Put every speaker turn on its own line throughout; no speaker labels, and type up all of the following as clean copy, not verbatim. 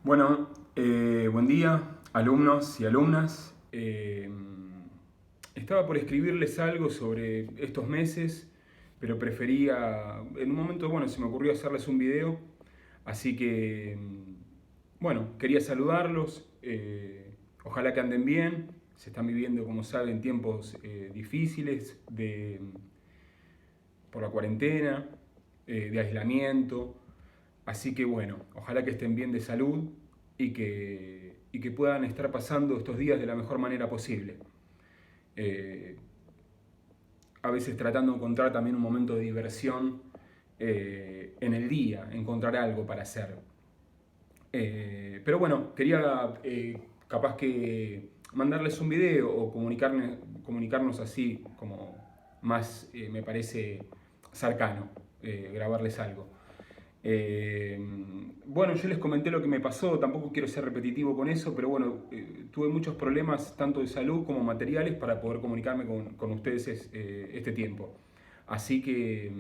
Bueno, buen día, alumnos y alumnas. Estaba por escribirles algo sobre estos meses, pero prefería, en un momento, bueno, se me ocurrió hacerles un video, así que, bueno, quería saludarlos, ojalá que anden bien, se están viviendo, como saben, tiempos difíciles por la cuarentena, de aislamiento. Así que bueno, ojalá que estén bien de salud y que puedan estar pasando estos días de la mejor manera posible. Eh, a veces tratando de encontrar también un momento de diversión en el día, encontrar algo para hacer. Pero bueno, quería capaz que mandarles un video o comunicarnos así como más me parece cercano, grabarles algo. Eh, bueno, yo les comenté lo que me pasó, tampoco quiero ser repetitivo con eso, pero bueno, tuve muchos problemas tanto de salud como materiales para poder comunicarme con ustedes este tiempo. Así que,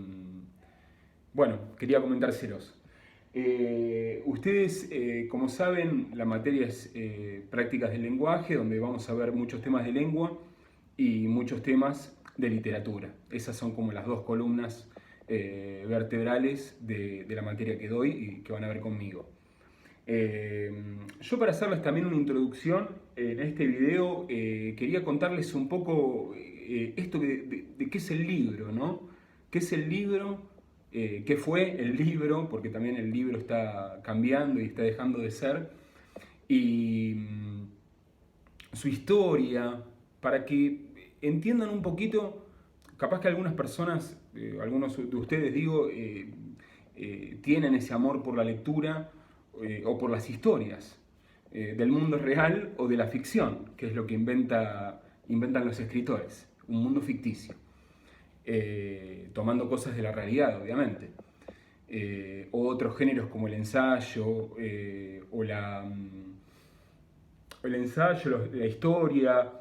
bueno, quería comentárselos. Ustedes, como saben, la materia es prácticas del lenguaje, donde vamos a ver muchos temas de lengua y muchos temas de literatura. Esas son como las dos columnas vertebrales de la materia que doy y que van a ver conmigo. Yo para hacerles también una introducción en este video quería contarles un poco esto de qué es el libro, ¿no? ¿Qué es el libro? ¿Qué fue el libro? Porque también el libro está cambiando y está dejando de ser. Y su historia, para que entiendan un poquito, capaz que algunas personas, algunos de ustedes digo, tienen ese amor por la lectura o por las historias del mundo real o de la ficción, que es lo que inventan los escritores, un mundo ficticio, tomando cosas de la realidad, obviamente. O otros géneros como el ensayo el ensayo, la historia,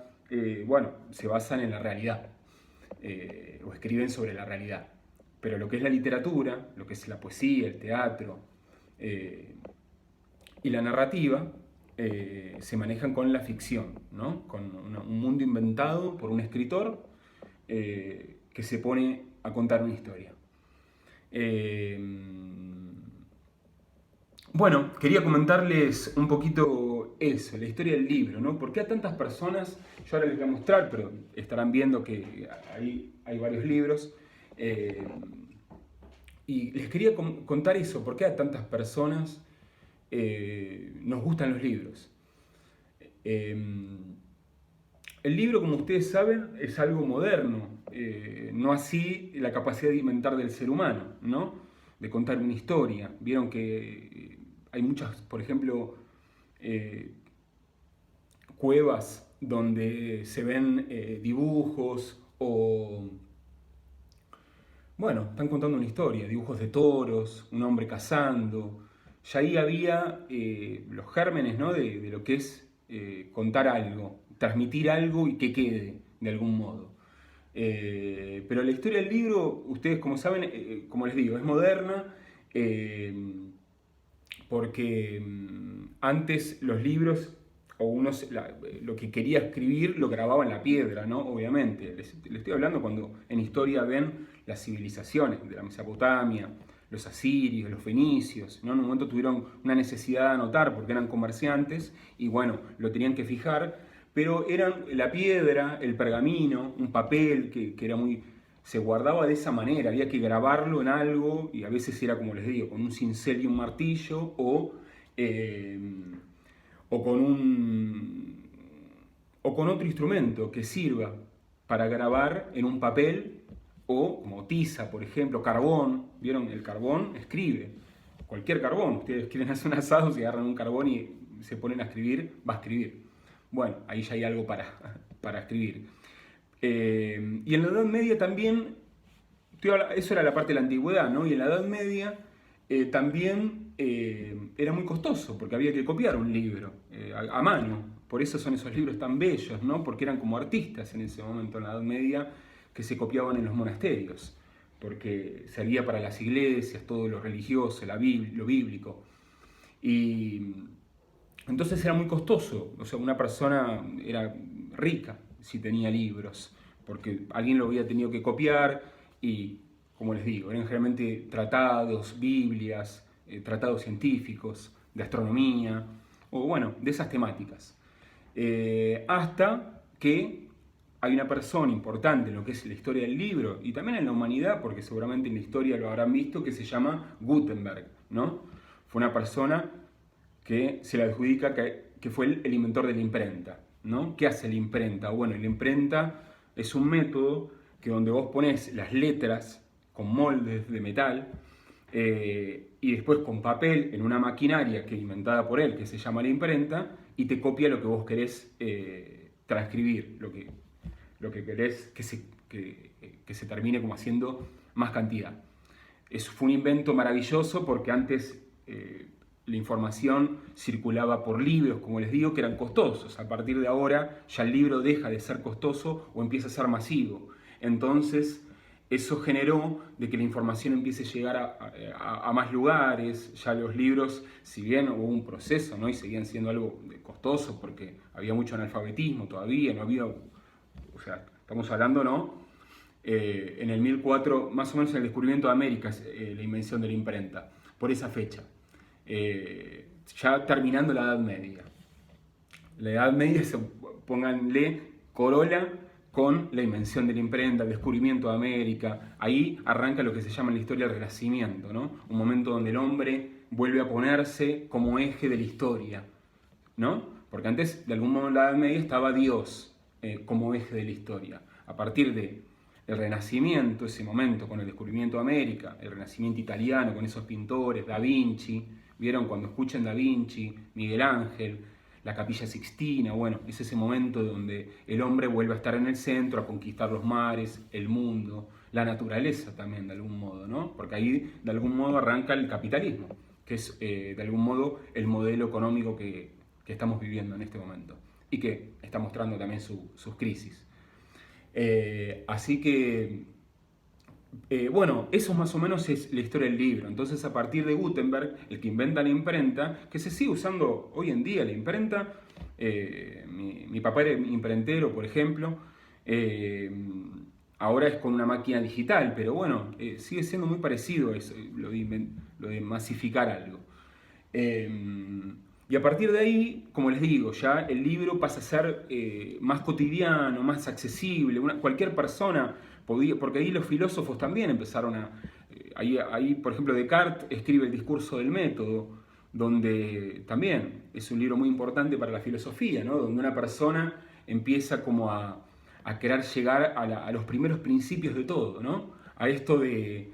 bueno, se basan en la realidad o escriben sobre la realidad. Pero lo que es la literatura, lo que es la poesía, el teatro y la narrativa, se manejan con la ficción, ¿no? Con un mundo inventado por un escritor que se pone a contar una historia. Eh, bueno, quería comentarles un poquito eso, la historia del libro, ¿no? ¿Por qué a tantas personas, yo ahora les voy a mostrar, pero estarán viendo que ahí hay varios libros, eh, y les quería contar eso, ¿por qué a tantas personas nos gustan los libros? Eh, el libro, como ustedes saben, es algo moderno, no así la capacidad de inventar del ser humano, ¿no? De contar una historia. Vieron que hay muchas, por ejemplo, eh, cuevas donde se ven dibujos o, bueno, están contando una historia, dibujos de toros, un hombre cazando. Ya ahí había los gérmenes, ¿no? De lo que es contar algo, transmitir algo y que quede de algún modo. Pero la historia del libro, ustedes como saben, como les digo, es moderna eh, porque antes los libros o lo que quería escribir lo grababa en la piedra, ¿no? Obviamente. Les estoy hablando cuando en historia ven las civilizaciones de la Mesopotamia, los asirios, los fenicios, ¿no? En un momento tuvieron una necesidad de anotar porque eran comerciantes y bueno, lo tenían que fijar, pero eran la piedra, el pergamino, un papel que era muy... Se guardaba de esa manera, había que grabarlo en algo y a veces era como les digo, con un cincel y un martillo eh, o con un o con otro instrumento que sirva para grabar en un papel o como tiza, por ejemplo, carbón. ¿Vieron? El carbón escribe. Cualquier carbón. Ustedes quieren hacer un asado, se agarran un carbón y se ponen a escribir, va a escribir. Bueno, ahí ya hay algo para escribir. Y en la Edad Media también, eso era la parte de la antigüedad, ¿no? Y en la Edad Media también era muy costoso, porque había que copiar un libro a mano. Por eso son esos libros tan bellos, ¿no? Porque eran como artistas en ese momento, en la Edad Media, que se copiaban en los monasterios, porque servía para las iglesias, todo lo religioso, lo bíblico. Y Entonces era muy costoso, o sea, una persona era rica si tenía libros, porque alguien lo había tenido que copiar y, como les digo, eran generalmente tratados, Biblias, tratados científicos, de astronomía, o bueno, de esas temáticas. Hasta que hay una persona importante en lo que es la historia del libro y también en la humanidad, porque seguramente en la historia lo habrán visto, que se llama Gutenberg, ¿no? Fue una persona que se le adjudica que fue el inventor de la imprenta, ¿no? ¿Qué hace la imprenta? Bueno, la imprenta es un método que donde vos pones las letras con moldes de metal y después con papel en una maquinaria que inventada por él, que se llama la imprenta, y te copia lo que vos querés transcribir, lo que querés que se termine como haciendo más cantidad. Fue un invento maravilloso porque antes la información circulaba por libros, como les digo, que eran costosos. A partir de ahora ya el libro deja de ser costoso o empieza a ser masivo. Entonces eso generó de que la información empiece a llegar a más lugares. Ya los libros, si bien hubo un proceso, ¿no? Y seguían siendo algo costoso porque había mucho analfabetismo todavía, no había, o sea, estamos hablando, ¿no? En el 1004, más o menos en el descubrimiento de América, la invención de la imprenta, por esa fecha, ya terminando la Edad Media. La Edad Media, pónganle corola con la invención de la imprenta, el descubrimiento de América. Ahí arranca lo que se llama en la historia el Renacimiento, ¿no? Un momento donde el hombre vuelve a ponerse como eje de la historia, ¿no? Porque antes, de algún modo, en la Edad Media estaba Dios como eje de la historia. A partir de el Renacimiento, ese momento con el descubrimiento de América, el Renacimiento italiano con esos pintores, Da Vinci, vieron cuando escuchan Da Vinci, Miguel Ángel, la Capilla Sixtina, bueno, es ese momento donde el hombre vuelve a estar en el centro, a conquistar los mares, el mundo, la naturaleza también de algún modo, ¿no? Porque ahí de algún modo arranca el capitalismo, que es de algún modo el modelo económico que estamos viviendo en este momento y que está mostrando también sus crisis. Así que, bueno, eso más o menos es la historia del libro. Entonces, a partir de Gutenberg, el que inventa la imprenta, que se sigue usando hoy en día la imprenta, mi papá era imprentero, por ejemplo, ahora es con una máquina digital, pero bueno, sigue siendo muy parecido a eso, lo de masificar algo. Y a partir de ahí, como les digo, ya el libro pasa a ser más cotidiano, más accesible. Cualquier persona podía, porque ahí los filósofos también empezaron a... ahí, por ejemplo, Descartes escribe el discurso del método, donde también es un libro muy importante para la filosofía, ¿no? Donde una persona empieza como a querer llegar a los primeros principios de todo, ¿no? A esto de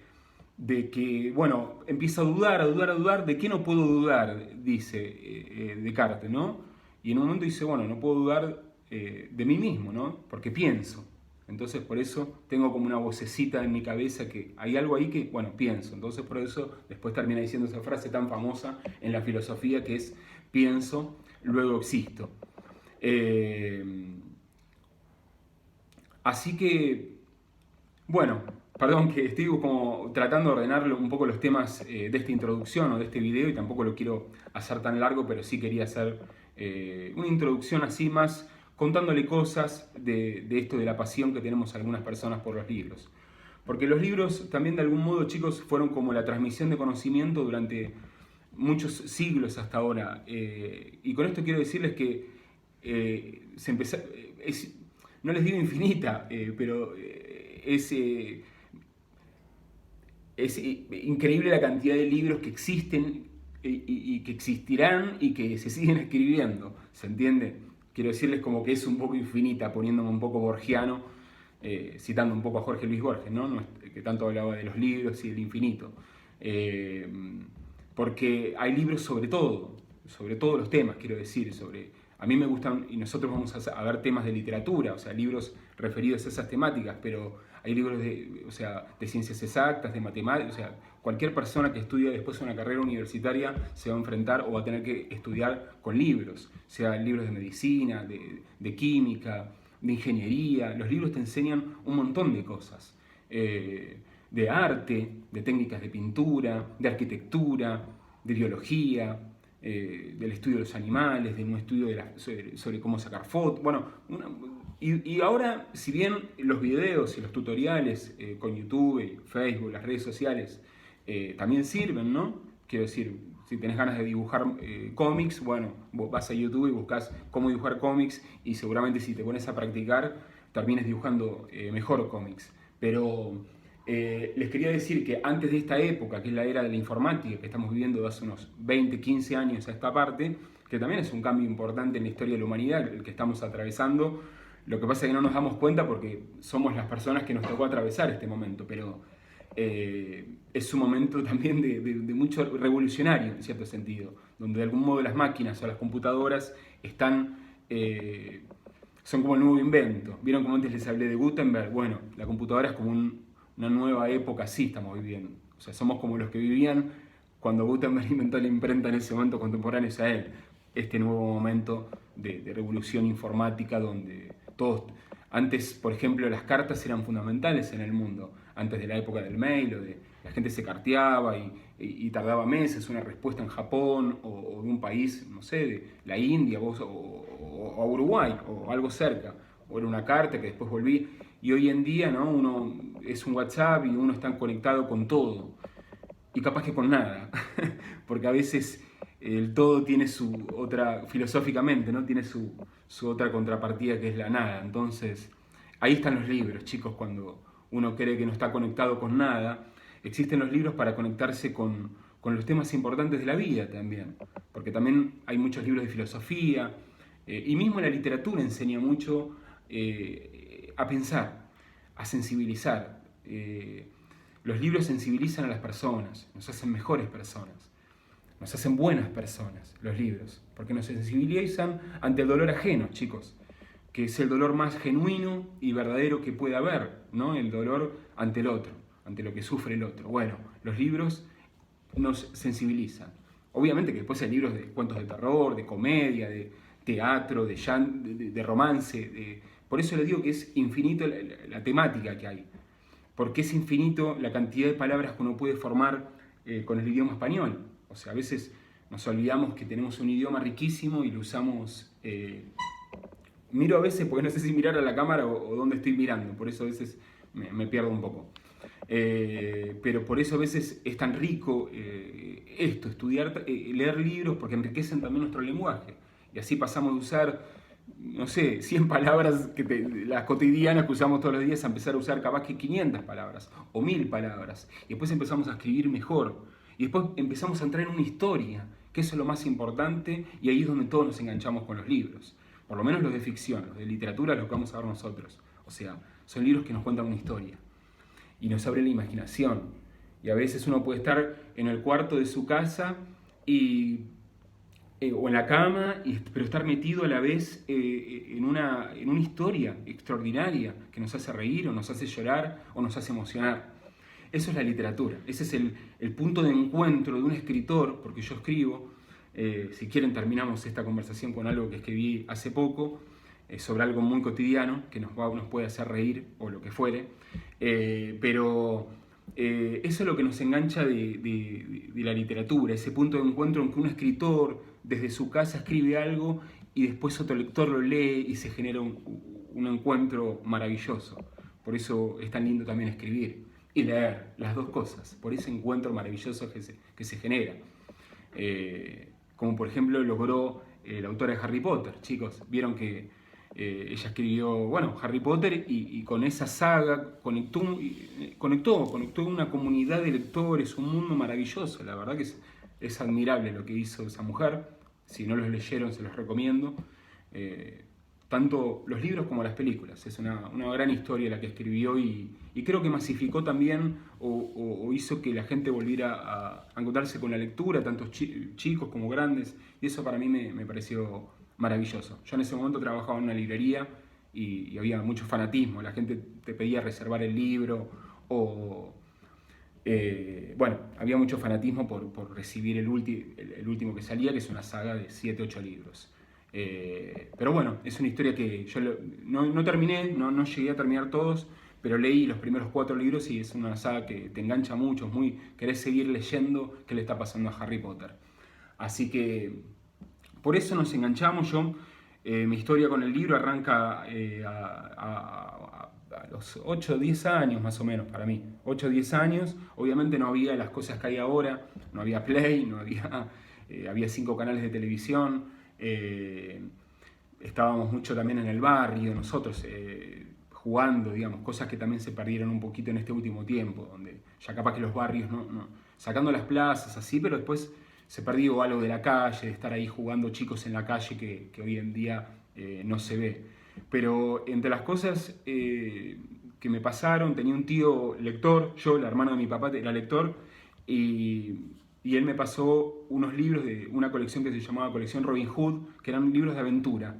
que, bueno, empieza a dudar, ¿de qué no puedo dudar? Dice Descartes, ¿no? Y en un momento dice, bueno, no puedo dudar de mí mismo, ¿no? Porque pienso. Entonces por eso tengo como una vocecita en mi cabeza que hay algo ahí que, bueno, pienso. Entonces por eso después termina diciendo esa frase tan famosa en la filosofía que es, pienso, luego existo. Así que, bueno, perdón que estoy como tratando de ordenar un poco los temas de esta introducción o de este video y tampoco lo quiero hacer tan largo, pero sí quería hacer una introducción así más contándole cosas de esto de la pasión que tenemos algunas personas por los libros. Porque los libros también de algún modo, chicos, fueron como la transmisión de conocimiento durante muchos siglos hasta ahora. Y con esto quiero decirles que se empezó, no les digo infinita, pero es increíble la cantidad de libros que existen y que existirán y que se siguen escribiendo, ¿se entiende? Quiero decirles como que es un poco infinita, poniéndome un poco borgiano, citando un poco a Jorge Luis Borges, ¿no? Que tanto hablaba de los libros y del infinito. Porque hay libros sobre todo, sobre todos los temas, quiero decir, a mí me gustan, y nosotros vamos a ver temas de literatura, o sea, libros referidos a esas temáticas, pero hay libros de ciencias exactas, de matemáticas, o sea, cualquier persona que estudie después una carrera universitaria se va a enfrentar o va a tener que estudiar con libros, sea libros de medicina, de química, de ingeniería. Los libros te enseñan un montón de cosas, de arte, de técnicas de pintura, de arquitectura, de biología, del estudio de los animales, de un estudio sobre cómo sacar fotos. Bueno, y ahora, si bien los videos y los tutoriales con YouTube, Facebook, las redes sociales también sirven, ¿no? Quiero decir, si tenés ganas de dibujar cómics, bueno, vos vas a YouTube y buscas cómo dibujar cómics y seguramente si te pones a practicar termines dibujando mejor cómics. Pero les quería decir que antes de esta época, que es la era de la informática, que estamos viviendo de hace unos 20, 15 años a esta parte, que también es un cambio importante en la historia de la humanidad, el que estamos atravesando. Lo que pasa es que no nos damos cuenta porque somos las personas que nos tocó atravesar este momento, pero es un momento también de mucho revolucionario en cierto sentido, donde de algún modo las máquinas o las computadoras son como el nuevo invento. ¿Vieron cómo antes les hablé de Gutenberg? Bueno, la computadora es como una nueva época, así estamos viviendo. O sea, somos como los que vivían cuando Gutenberg inventó la imprenta en ese momento contemporáneos a él. Este nuevo momento de revolución informática donde todos... Antes, por ejemplo, las cartas eran fundamentales en el mundo. Antes de la época del mail, la gente se carteaba y tardaba meses una respuesta en Japón o de un país, no sé, de la India o a Uruguay o algo cerca. O era una carta que después volví. Y hoy en día, ¿no? Uno es un WhatsApp y uno está conectado con todo. Y capaz que con nada. Porque a veces el todo tiene su otra, filosóficamente, ¿no? Tiene su otra contrapartida que es la nada. Entonces, ahí están los libros, chicos, cuando uno cree que no está conectado con nada. Existen los libros para conectarse con los temas importantes de la vida también. Porque también hay muchos libros de filosofía. Y mismo la literatura enseña mucho a pensar, a sensibilizar. Los libros sensibilizan a las personas, nos hacen mejores personas, nos hacen buenas personas, los libros, porque nos sensibilizan ante el dolor ajeno, chicos, que es el dolor más genuino y verdadero que puede haber, ¿no? El dolor ante el otro, ante lo que sufre el otro. Bueno, los libros nos sensibilizan. Obviamente que después hay libros de cuentos de terror, de comedia, de teatro, de romance. Por eso les digo que es infinito la temática que hay. Porque es infinito la cantidad de palabras que uno puede formar con el idioma español. O sea, a veces nos olvidamos que tenemos un idioma riquísimo y lo usamos... miro a veces porque no sé si mirar a la cámara o dónde estoy mirando, por eso a veces me pierdo un poco. Pero por eso a veces es tan rico estudiar, leer libros, porque enriquecen también nuestro lenguaje. Y así pasamos de usar, no sé, 100 palabras, las cotidianas que usamos todos los días, a empezar a usar capaz que 500 palabras o 1000 palabras. Y después empezamos a escribir mejor. Y después empezamos a entrar en una historia, que eso es lo más importante, y ahí es donde todos nos enganchamos con los libros. Por lo menos los de ficción, los de literatura, los que vamos a ver nosotros. O sea, son libros que nos cuentan una historia. Y nos abren la imaginación. Y a veces uno puede estar en el cuarto de su casa o en la cama, pero estar metido a la vez en una historia extraordinaria que nos hace reír o nos hace llorar o nos hace emocionar. Eso es la literatura. Ese es el punto de encuentro de un escritor, porque yo escribo. Si quieren terminamos esta conversación con algo que escribí hace poco, sobre algo muy cotidiano que nos puede hacer reír o lo que fuere. Pero eso es lo que nos engancha de la literatura, ese punto de encuentro en que un escritor desde su casa escribe algo y después otro lector lo lee y se genera un encuentro maravilloso. Por eso es tan lindo también escribir y leer, las dos cosas, por ese encuentro maravilloso que se genera. Como por ejemplo logró la autora de Harry Potter, chicos, vieron que ella escribió, Harry Potter y con esa saga conectó una comunidad de lectores, un mundo maravilloso. La verdad que es admirable lo que hizo esa mujer. Si no los leyeron, se los recomiendo. Tanto los libros como las películas. Es una gran historia la que escribió y creo que masificó también o hizo que la gente volviera a encontrarse con la lectura, tanto chicos como grandes. Y eso para mí me pareció maravilloso. Yo en ese momento trabajaba en una librería y había mucho fanatismo. La gente te pedía reservar el libro había mucho fanatismo por recibir el último que salía, que es una saga de 7, 8 libros. Pero bueno, es una historia que yo no terminé, no llegué a terminar todos, pero leí los primeros 4 libros y es una saga que te engancha mucho, querés seguir leyendo qué le está pasando a Harry Potter. Así que por eso nos enganchamos. Mi historia con el libro arranca a los 8 o 10 años más o menos para mí. 8 o 10 años, obviamente no había las cosas que hay ahora, no había Play, no había, había 5 canales de televisión, estábamos mucho también en el barrio, nosotros jugando, digamos, cosas que también se perdieron un poquito en este último tiempo, donde ya capaz que los barrios, sacando las plazas así, pero después se perdió algo de la calle, de estar ahí jugando chicos en la calle que hoy en día no se ve. Pero entre las cosas que me pasaron, tenía un tío lector, yo, la hermana de mi papá era lector, y él me pasó unos libros de una colección que se llamaba Colección Robin Hood, que eran libros de aventura.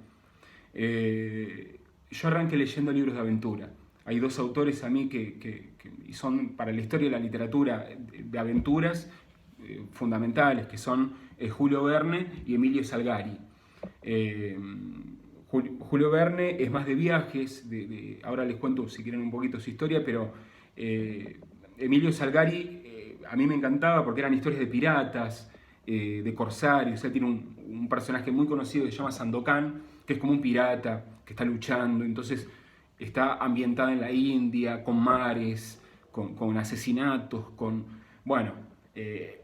Yo arranqué leyendo libros de aventura. Hay 2 autores a mí que son para la historia de la literatura de aventuras fundamentales, que son Julio Verne y Emilio Salgari. Julio Verne es más de viajes, ahora les cuento si quieren un poquito su historia, pero Emilio Salgari a mí me encantaba porque eran historias de piratas, de corsarios. O sea, tiene un personaje muy conocido que se llama Sandokan, que es como un pirata que está luchando, entonces está ambientada en la India, con mares, con asesinatos, bueno,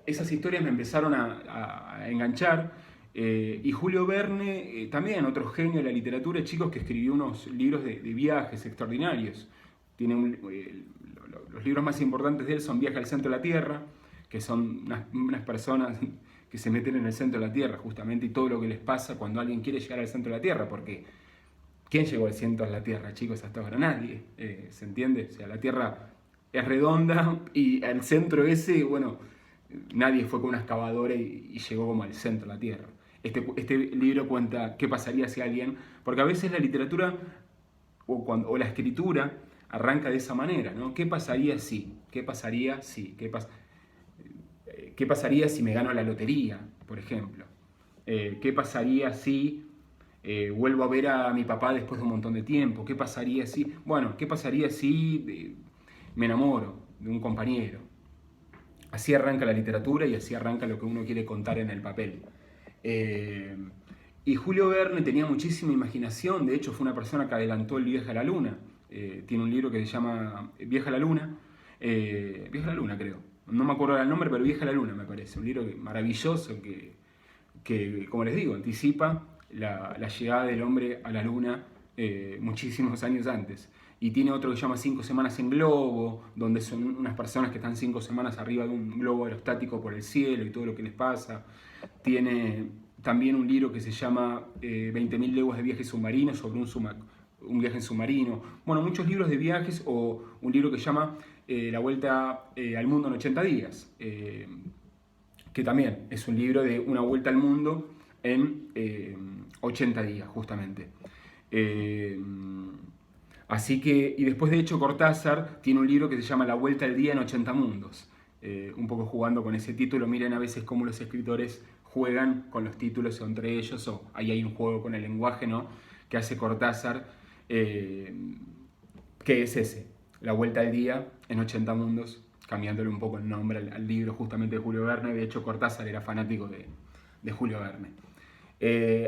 esas historias me empezaron a enganchar. Y Julio Verne, también otro genio de la literatura, chicos, que escribió unos libros de viajes extraordinarios. Tiene los libros más importantes de él son Viaje al centro de la Tierra, que son unas personas que se meten en el centro de la Tierra, justamente, y todo lo que les pasa cuando alguien quiere llegar al centro de la Tierra, porque ¿quién llegó al centro de la Tierra, chicos? Hasta ahora nadie, ¿se entiende? O sea, la Tierra es redonda y al centro ese, bueno, nadie fue con una excavadora y llegó como al centro de la Tierra. Este libro cuenta qué pasaría si alguien, porque a veces la literatura o la escritura arranca de esa manera, ¿no? ¿Qué pasaría si? ¿Qué pasaría si? ¿Qué pasaría si me gano la lotería, por ejemplo? ¿Qué pasaría si vuelvo a ver a mi papá después de un montón de tiempo? ¿Qué pasaría si? Bueno, ¿qué pasaría si me enamoro de un compañero? Así arranca la literatura y así arranca lo que uno quiere contar en el papel. Y Julio Verne tenía muchísima imaginación, de hecho fue una persona que adelantó el viaje a la luna. Tiene un libro que se llama Viaje a la Luna, Viaje a la Luna creo, no me acuerdo el nombre, pero Viaje a la Luna me parece, un libro maravilloso que, como les digo, anticipa la llegada del hombre a la luna muchísimos años antes. Y tiene otro que se llama 5 semanas en globo, donde son unas personas que están 5 semanas arriba de un globo aerostático por el cielo y todo lo que les pasa. Tiene también un libro que se llama 20.000 leguas de viaje submarino, sobre un viaje en submarino. Bueno, muchos libros de viajes, o un libro que se llama La vuelta al mundo en 80 días, que también es un libro de una vuelta al mundo en 80 días, justamente. Así que, y después de hecho Cortázar tiene un libro que se llama La vuelta al día en 80 mundos. Un poco jugando con ese título, miren a veces cómo los escritores juegan con los títulos entre ellos, o ahí hay un juego con el lenguaje, ¿no?, que hace Cortázar, que es ese, La vuelta al día en 80 mundos, cambiándole un poco el nombre al libro justamente de Julio Verne. De hecho Cortázar era fanático de Julio Verne.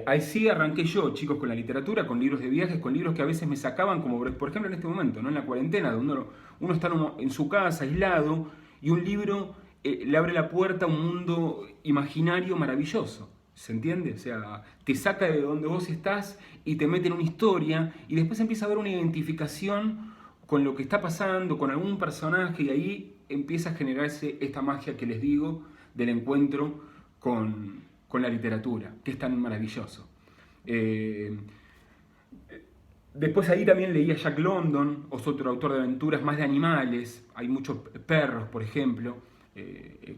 Ahí sí arranqué yo, chicos, con la literatura, con libros de viajes, con libros que a veces me sacaban, como por ejemplo en este momento, ¿no?, en la cuarentena, donde uno está en su casa, aislado, y un libro le abre la puerta a un mundo imaginario maravilloso, ¿se entiende? O sea, te saca de donde vos estás y te mete en una historia, y después empieza a haber una identificación con lo que está pasando, con algún personaje, y ahí empieza a generarse esta magia que les digo del encuentro con la literatura, que es tan maravilloso. Después ahí también leía Jack London, otro autor de aventuras más de animales. Hay muchos perros, por ejemplo,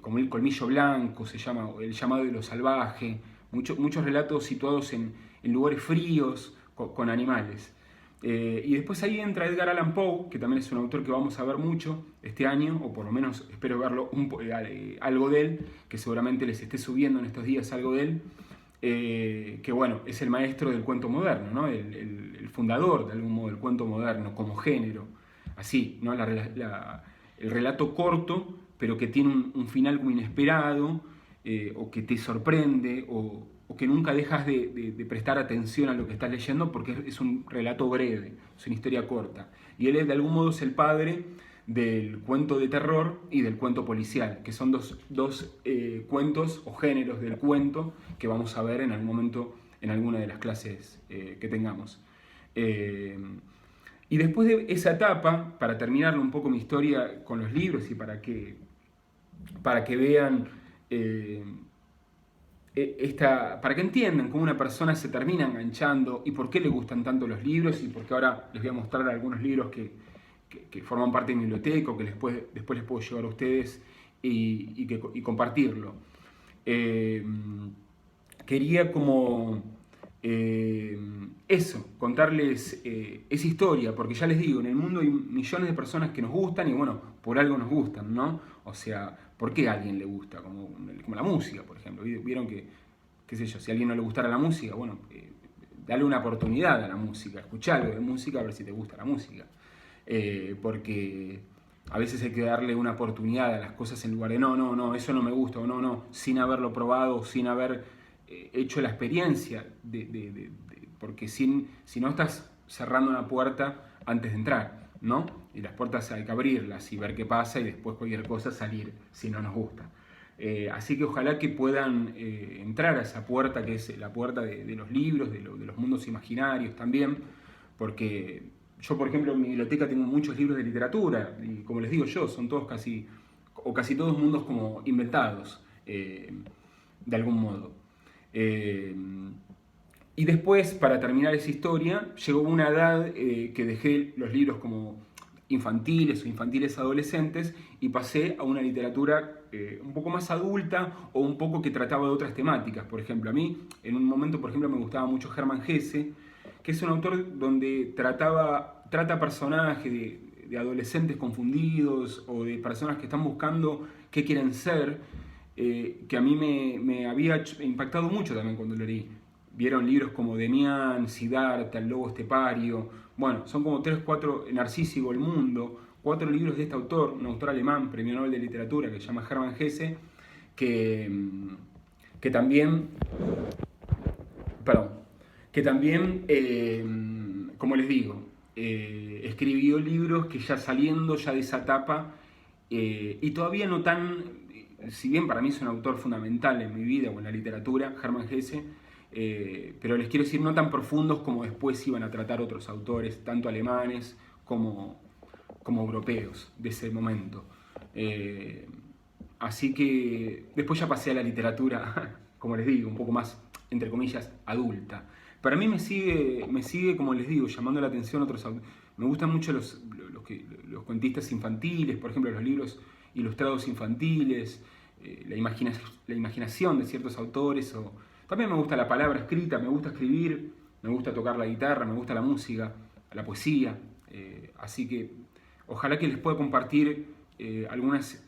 como El colmillo blanco, se llama El llamado de lo salvaje. Muchos relatos situados en lugares fríos, con animales. Y después ahí entra Edgar Allan Poe, que también es un autor que vamos a ver mucho este año, o por lo menos espero verlo algo de él, que seguramente les esté subiendo en estos días algo de él, que bueno, es el maestro del cuento moderno, ¿no?, el fundador de algún modo del cuento moderno como género, así, ¿no?, el relato corto, pero que tiene un final muy inesperado, o que te sorprende, o que nunca dejas de prestar atención a lo que estás leyendo porque es un relato breve, es una historia corta. Y él de algún modo es el padre del cuento de terror y del cuento policial, que son dos cuentos o géneros del cuento que vamos a ver en algún momento en alguna de las clases que tengamos. Y después de esa etapa, para terminar un poco mi historia con los libros y para que vean, para que entiendan cómo una persona se termina enganchando y por qué le gustan tanto los libros, y porque ahora les voy a mostrar algunos libros que forman parte de mi biblioteca, que después les puedo llevar a ustedes y compartirlo. Quería como contarles esa historia, porque ya les digo, en el mundo hay millones de personas que nos gustan y bueno, por algo nos gustan, ¿no? O sea, ¿por qué a alguien le gusta? Como la música, por ejemplo. Vieron que, qué sé yo, si a alguien no le gustara la música, bueno, dale una oportunidad a la música, escuchá algo de música a ver si te gusta la música. Porque a veces hay que darle una oportunidad a las cosas en lugar de no, eso no me gusta, o no, sin haberlo probado, sin haber hecho la experiencia, porque si no estás cerrando una puerta antes de entrar, ¿no? Y las puertas hay que abrirlas y ver qué pasa y después cualquier cosa salir si no nos gusta. Así que ojalá que puedan entrar a esa puerta que es la puerta de los libros, de los mundos imaginarios también, porque yo, por ejemplo, en mi biblioteca tengo muchos libros de literatura y como les digo yo, son todos casi todos mundos como inventados, de algún modo. Y después, para terminar esa historia, llegó una edad que dejé los libros como infantiles o infantiles adolescentes y pasé a una literatura un poco más adulta o un poco que trataba de otras temáticas. Por ejemplo, a mí en un momento, por ejemplo, me gustaba mucho Hermann Hesse, que es un autor donde trata personajes de adolescentes confundidos o de personas que están buscando qué quieren ser, que a mí me había impactado mucho también cuando lo leí. Vieron libros como Demián, Siddhartha, El lobo estepario, bueno, son como 3, 4, Narcísico, El mundo, 4 libros de este autor, un autor alemán, premio Nobel de Literatura, que se llama Hermann Hesse, que también, como les digo, escribió libros que ya saliendo ya de esa etapa, y todavía no tan, si bien para mí es un autor fundamental en mi vida o en la literatura, Hermann Hesse, pero les quiero decir, no tan profundos como después iban a tratar otros autores, tanto alemanes como europeos de ese momento. Así que después ya pasé a la literatura, como les digo, un poco más, entre comillas, adulta. Para mí me sigue, como les digo, llamando la atención otros autores. Me gustan mucho los cuentistas infantiles, por ejemplo, los libros ilustrados infantiles, la imaginación de ciertos autores. También me gusta la palabra escrita, me gusta escribir, me gusta tocar la guitarra, me gusta la música, la poesía. Así que ojalá que les pueda compartir algunas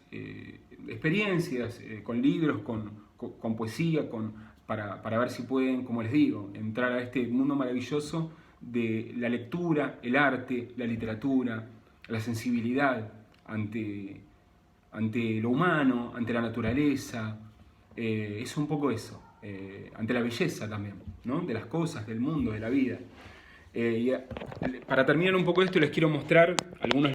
experiencias con libros, con poesía, para ver si pueden, como les digo, entrar a este mundo maravilloso de la lectura, el arte, la literatura, la sensibilidad ante lo humano, ante la naturaleza. Es un poco eso, ante la belleza también, ¿no? De las cosas, del mundo, de la vida. Para terminar un poco esto, les quiero mostrar algunos